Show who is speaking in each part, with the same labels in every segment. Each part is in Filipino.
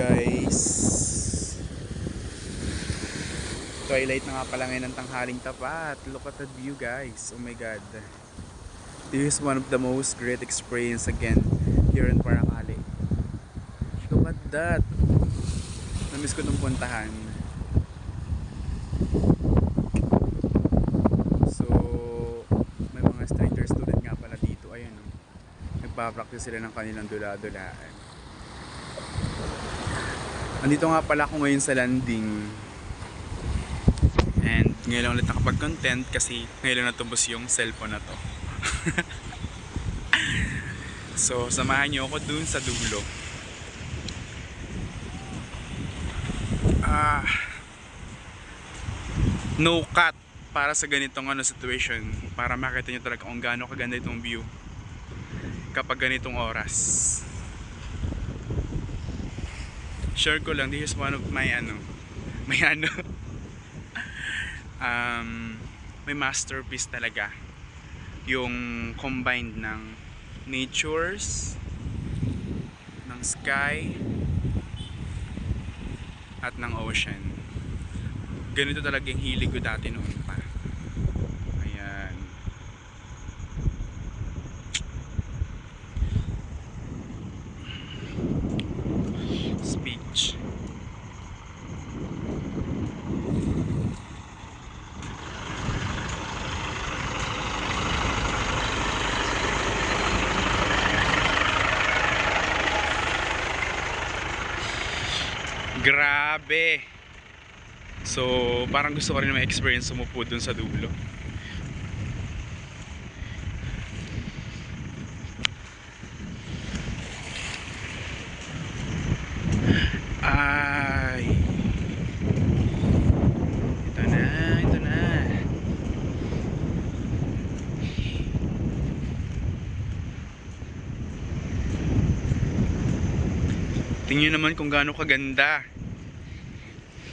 Speaker 1: guys. Twilight na nga pala ngayon ng tanghaling tapat. Look at that view guys. Oh my god. This is one of the most great experience again here in Paracale. Look at that. Namiss ko nung puntahan. So may mga stranger student nga pala dito. Ayun oh. Nagpa-practice sila ng kanilang dula-dulaan. Andito nga pala ako ngayon sa landing. And ngayon lang ulit nakapag-content kasi ngayon lang natubos yung cellphone na to. So samahan nyo ako dun sa dulo. No cut para sa ganitong situation, para makita nyo talaga kung gaano kaganda itong view kapag ganitong oras. Share ko lang, this is one of my may masterpiece talaga yung combined ng natures, ng sky at ng ocean. Ganito talaga yung hilig ko dati noon pa. Ayan. Speech. Grabe. So, parang gusto ko rin ma-experience sumupo dun sa dulo. Ay. Ito na, ito na. Tingnan naman kung gaano kaganda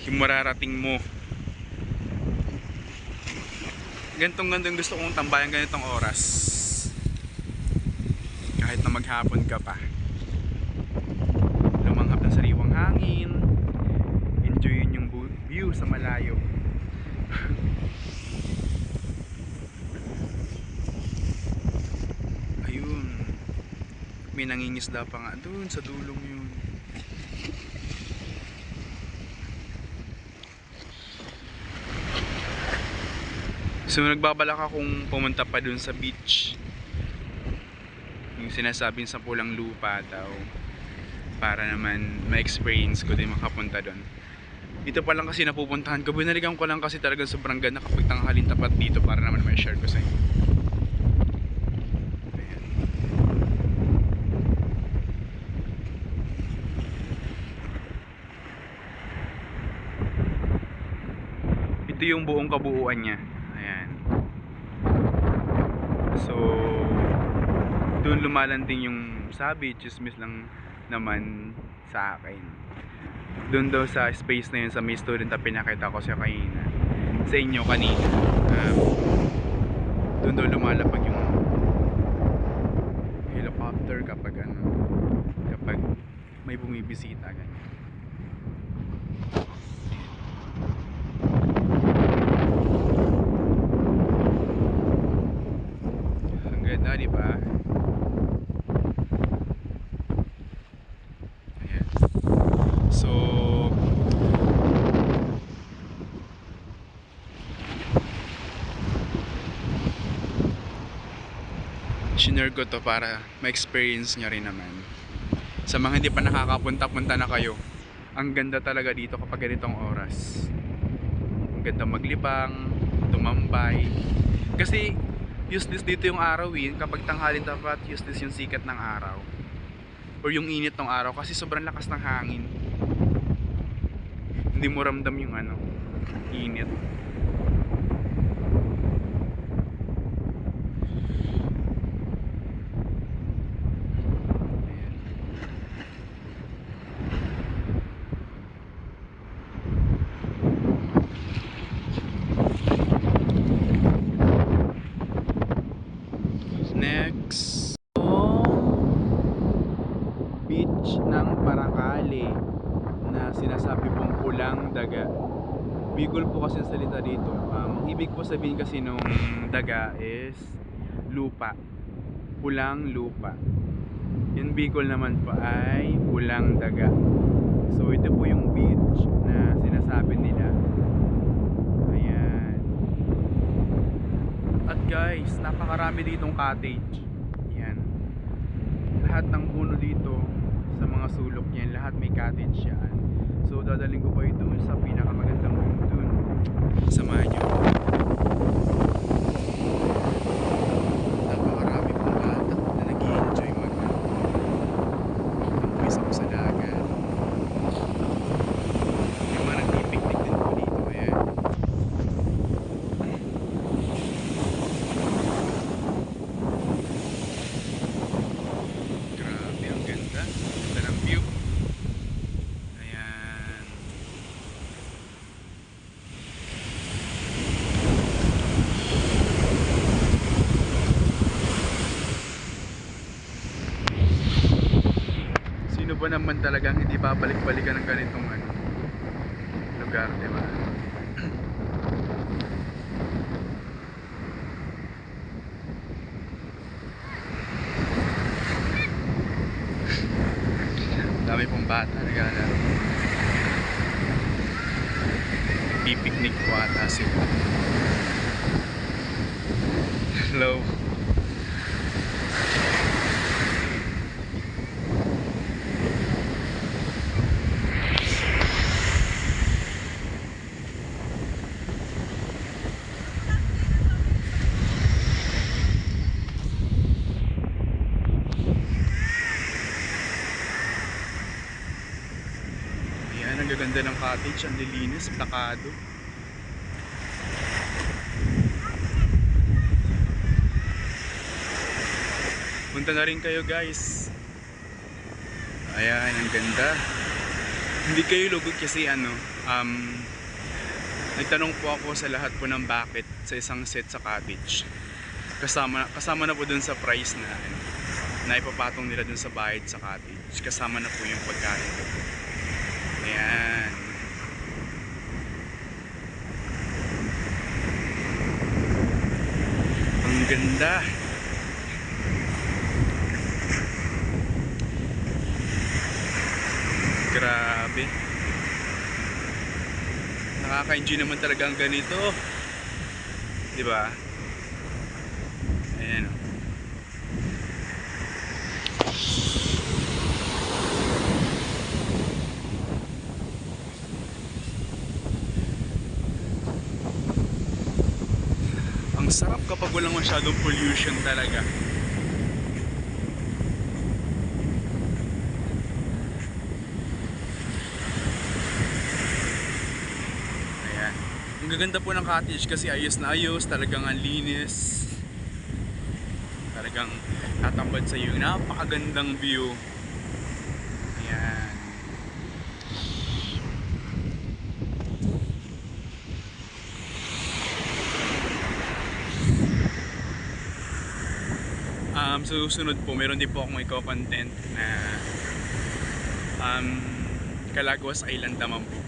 Speaker 1: yung mararating mo. Gantong gusto kong tambayan ganitong oras. Kahit na maghapon ka pa. Lumanghap ng sariwang hangin. Enjoyin yung view sa malayo. Ayun. May nangingisda pa nga dun sa dulong yun. So nagbabalak akong pumunta pa dun sa beach. Yung sinasabing sa pulang lupa daw. Para naman ma-experience ko din makapunta dun. Dito pa lang kasi napupuntahan ko. Binalikan ko lang kasi talaga sobrang ganda kapag tanghalin tapat dito. Para naman may share ko sa inyo. Ayan. Ito yung buong kabuuan niya. So doon lumalanding yung sabi, chismis lang naman sa akin. Doon daw sa space na yun sa may student na pinakita ko sa inyo kanina. Doon daw lumalapag yung helicopter kapag may bumibisita ganyan. Ganda, di ba? Ayan. So shinare ko to para ma-experience nyo rin naman. Sa mga hindi pa nakakapunta-punta na kayo, ang ganda talaga dito kapag ganitong oras. Ang ganda maglibang, tumambay. Kasi useless dito yung araw kapag tanghalin dapat useless yung sikat ng araw or yung init ng araw kasi sobrang lakas ng hangin, hindi mo ramdam yung init. Next, beach ng Paracale. na sinasabi pong pulang daga. Bicol po kasi ang salita dito. Ang ibig po sabihin kasi nung daga is lupa. Pulang lupa. Yung Bicol naman po ay pulang daga. So ito po yung beach na sinasabi nila. Ayan. At guys, napakarami ditong cottage. Ayan. Lahat ng puno dito sa mga sulok niyan, lahat may cottage yan. So dadaling ko kayo dun sa pinakamagandang room dun. Samahan niyo. Napakarami pong bata na nag-i-enjoy mag-umpisa ko sa dagat. May mga nagpipiknik din po dito. Ayan. Grabe, ang ganda. Ganda ng view. Ayan. Sino ba naman talagang hindi babalik-balikan ng ganitong lugar, di ba? Dami pong bata naglalaro. Pipiknik po ata sila. Hello. Ayan, ang gaganda ng cottage, ang lilinis, plakado. Punta na rin kayo guys. Ayan, ang ganda. Hindi kayo lugod kasi nagtanong po ako sa lahat po ng bakit sa isang set sa cottage. Kasama na po dun sa price na ipapatong nila dun sa bayad sa cottage. Kasama na po yung pagkain. Ayan. Ang ganda. Grabe. Nakaka-enjoy naman talaga ang ganito. 'Di ba? Ayan. Ang sarap kapag walang masyadong pollution talaga. Ang gaganda po ng cottage kasi ayos na ayos, talagang ang linis. Talagang tatambad sa iyo yung napakagandang view. Ayan. Susunod po, meron din po akong i-content na Calaguas Island naman po.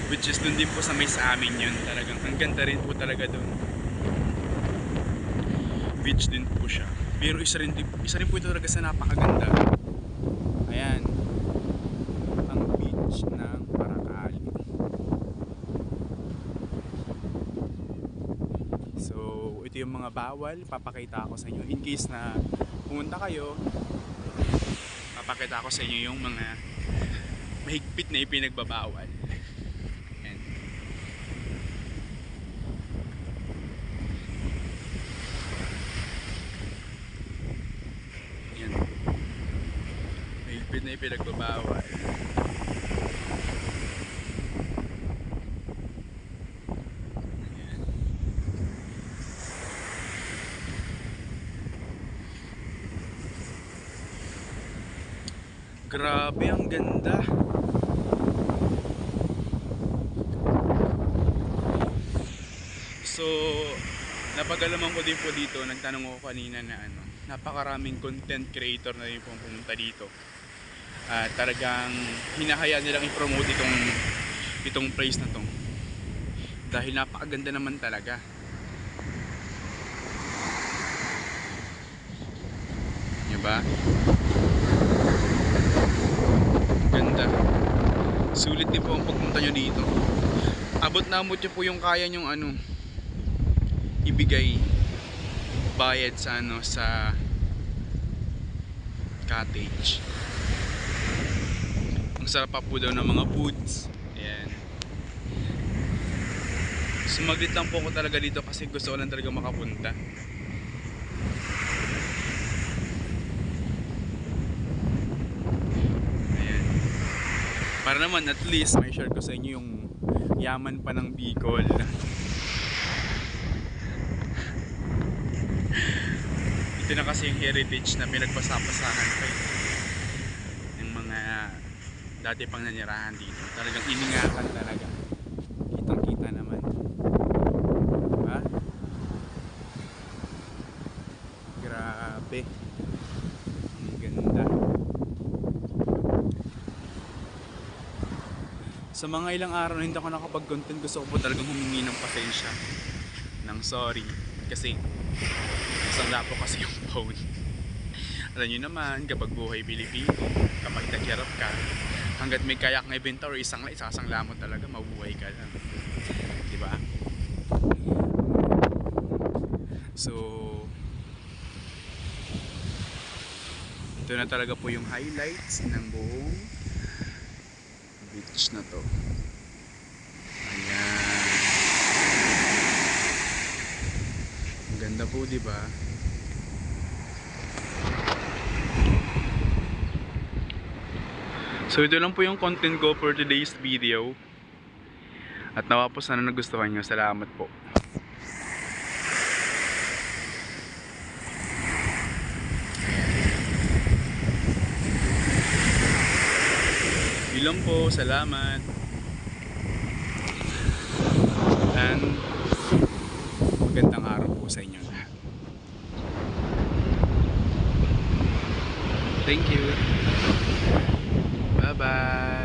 Speaker 1: Which is dun din po sa may sa amin yun. Talagang ang ganda rin po talaga dun. Beach din po siya. Pero isa rin po ito talaga sa napakaganda. Ayan. Ang beach ng Paracali. So, ito yung mga bawal. Papakita ko sa inyo. In case na pumunta kayo, papakita ko sa inyo yung mga mahigpit na ipinagbabawal. Mahigpit na ipinagbabawal. Ayan. Grabe, ang ganda. So, napagalaman ko din po dito, nagtanong ako kanina na napakaraming content creator na rin pong pumunta dito. Talagang hinahayaan nilang i-promote itong place na to dahil napakaganda naman talaga, diba? Ganda, sulit din po ang pagpunta nyo dito. Abot na abot nyo po yung kaya nyong ibigay bayad sa sa cottage. Ang sarap pa po daw ng mga foods. Ayan. Sumaglit lang po ako talaga dito kasi gusto ko lang talaga makapunta. Ayan. Para naman at least may share ko sa inyo yung yaman pa ng Bicol. Ito na kasi yung heritage na pinagpasapasahan pa ng mga dati pang nanirahan dito. Talagang iningatan talaga. Kitang kita naman, diba? Grabe, ang ganda. Sa mga ilang araw na hindi ako nakapag-content, gusto ko po talagang humingi ng pasensya, ng sorry, kasi isang lapo kasi yung phone. Alam nyo naman, kapag buhay Pilipino, kapag naghirap ka, hanggat may kaya kang ibenta or isang isasangla mo talaga, mabuhay ka lang, diba? So ito na talaga po yung highlights ng buong beach na to. Ayan, ang ganda po, diba? So ito lang po yung content ko for today's video. At nawa po sana nagustuhan nyo. Salamat po. Yun po, salamat. And magandang araw po sa inyo lahat. Thank you. Bye bye.